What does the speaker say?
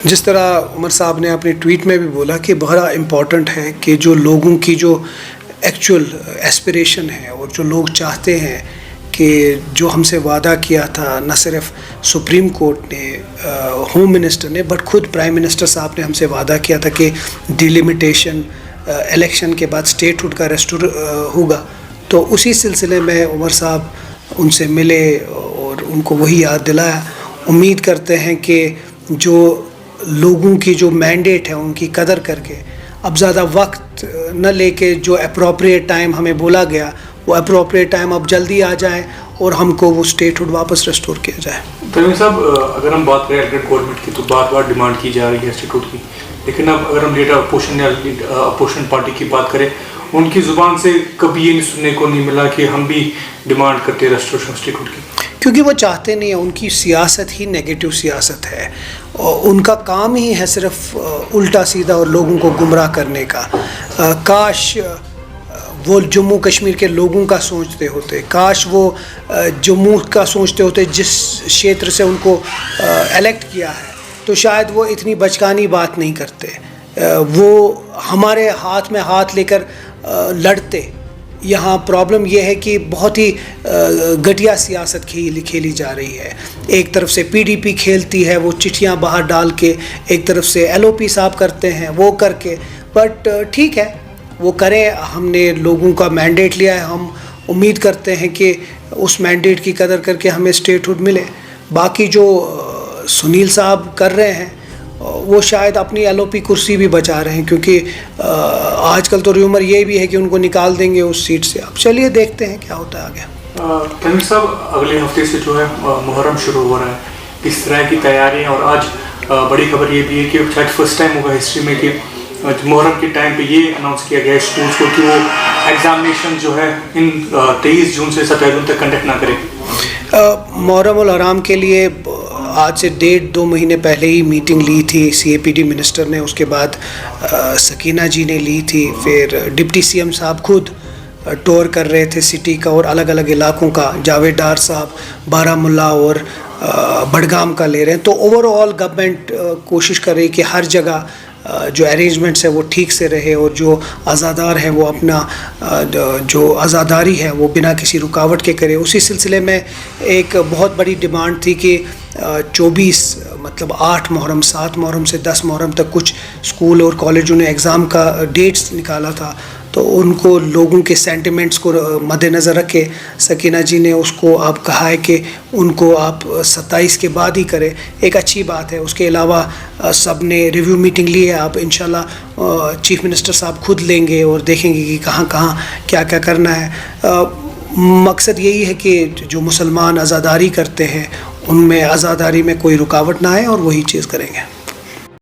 جس طرح عمر صاحب نے اپنی ٹویٹ میں بھی بولا کہ بڑا امپورٹنٹ ہے کہ جو لوگوں کی جو ایکچول ایسپریشن ہے اور جو لوگ چاہتے ہیں کہ جو ہم سے وعدہ کیا تھا نہ صرف سپریم کورٹ نے ہوم منسٹر نے بٹ خود پرائم منسٹر صاحب نے ہم سے وعدہ کیا تھا کہ ڈیلیمیٹیشن الیکشن کے بعد اسٹیٹ ہوڈ کا ریسٹور ہوگا. تو اسی سلسلے میں عمر صاحب ان سے ملے اور ان کو وہی یاد دلایا. امید کرتے ہیں کہ جو لوگوں کی جو مینڈیٹ ہے ان کی قدر کر کے اب زیادہ وقت نہ لے کے جو اپروپریٹ ٹائم ہمیں بولا گیا وہ اپروپریٹ ٹائم اب جلدی آ جائے اور ہم کو وہ اسٹیٹ ہوڈ واپس ریسٹور کیا جائے. تمیم صاحب، اگر ہم بات کریں الٹرنیٹ گورنمنٹ کی تو بات ڈیمانڈ کی جا رہی ہے اسٹیٹ ہوڈ کی، لیکن اب اگر ہم لیڈر اپوزیشن پارٹی کی بات کریں ان کی زبان سے کبھی یہ نہیں سننے کو نہیں ملا کہ ہم بھی ڈیمانڈ کرتے ہیں ریسٹوریشن اسٹیٹ ہوڈ کی، کیونکہ وہ چاہتے نہیں ہیں. ان کی سیاست ہی نیگیٹو سیاست ہے اور ان کا کام ہی ہے صرف الٹا سیدھا اور لوگوں کو گمراہ کرنے کا. کاش وہ جموں کشمیر کے لوگوں کا سوچتے ہوتے، کاش وہ جموں کا سوچتے ہوتے جس چھیتر سے ان کو الیکٹ کیا ہے، تو شاید وہ اتنی بچکانی بات نہیں کرتے، وہ ہمارے ہاتھ میں ہاتھ لے کر لڑتے. یہاں پرابلم یہ ہے کہ بہت ہی گھٹیا سیاست کھیلی جا رہی ہے. ایک طرف سے پی ڈی پی کھیلتی ہے وہ چٹھیاں باہر ڈال کے، ایک طرف سے ایل او پی صاحب کرتے ہیں وہ کر کے. بٹ ٹھیک ہے وہ کریں، ہم نے لوگوں کا مینڈیٹ لیا ہے، ہم امید کرتے ہیں کہ اس مینڈیٹ کی قدر کر کے ہمیں اسٹیٹ ہوڈ ملے. باقی جو سنیل صاحب کر رہے ہیں وہ شاید اپنی ایل او پی کرسی بھی بچا رہے ہیں، کیونکہ آج کل تو ریومر یہ بھی ہے کہ ان کو نکال دیں گے اس سیٹ سے. اب چلیے دیکھتے ہیں کیا ہوتا ہے آگے. تمیم صاحب، اگلے ہفتے سے جو ہے محرم شروع ہو رہا ہے، کس طرح کی تیاریاں؟ اور آج بڑی خبر یہ بھی ہے کہ شاید فرسٹ ٹائم ہوگا ہسٹری میں کہ محرم کے ٹائم پہ یہ اناؤنس کیا گیا ہے اسکولس کو کہ وہ ایگزامینیشن جو ہے ان 23 جون سے 27 جون تک کنڈکٹ نہ کریں. محرم الحرام کے لیے آج سے 1.5-2 مہینے پہلے ہی میٹنگ لی تھی سی اے پی ڈی منسٹر نے، اس کے بعد سکینہ جی نے لی تھی، پھر ڈپٹی سی ایم صاحب خود ٹور کر رہے تھے سٹی کا اور الگ الگ علاقوں کا. جاوید ڈار صاحب بارہ مولہ اور بڈگام کا لے رہے ہیں. تو اوور آل گورنمنٹ کوشش کر رہی کہ ہر جگہ جو ارینجمنٹس ہے وہ ٹھیک سے رہے اور جو عزادار ہیں وہ اپنا جو عزاداری ہے وہ بنا کسی رکاوٹ کے کرے. اسی سلسلے میں ایک بہت بڑی ڈیمانڈ تھی کہ 24 مطلب 8 محرم 7 محرم سے 10 محرم تک کچھ اسکول اور کالجوں نے ایگزام کا ڈیٹس نکالا تھا، تو ان کو لوگوں کے سینٹیمنٹس کو مد نظر رکھے سکینہ جی نے اس کو آپ کہا ہے کہ ان کو آپ 27 کے بعد ہی کریں. ایک اچھی بات ہے. اس کے علاوہ سب نے ریویو میٹنگ لی ہے، آپ انشاءاللہ چیف منسٹر صاحب خود لیں گے اور دیکھیں گے کہ کہاں کہاں کیا کیا کرنا ہے. مقصد یہی ہے کہ جو مسلمان عزاداری کرتے ہیں ان میں عزاداری میں کوئی رکاوٹ نہ آئے اور وہی چیز کریں گے.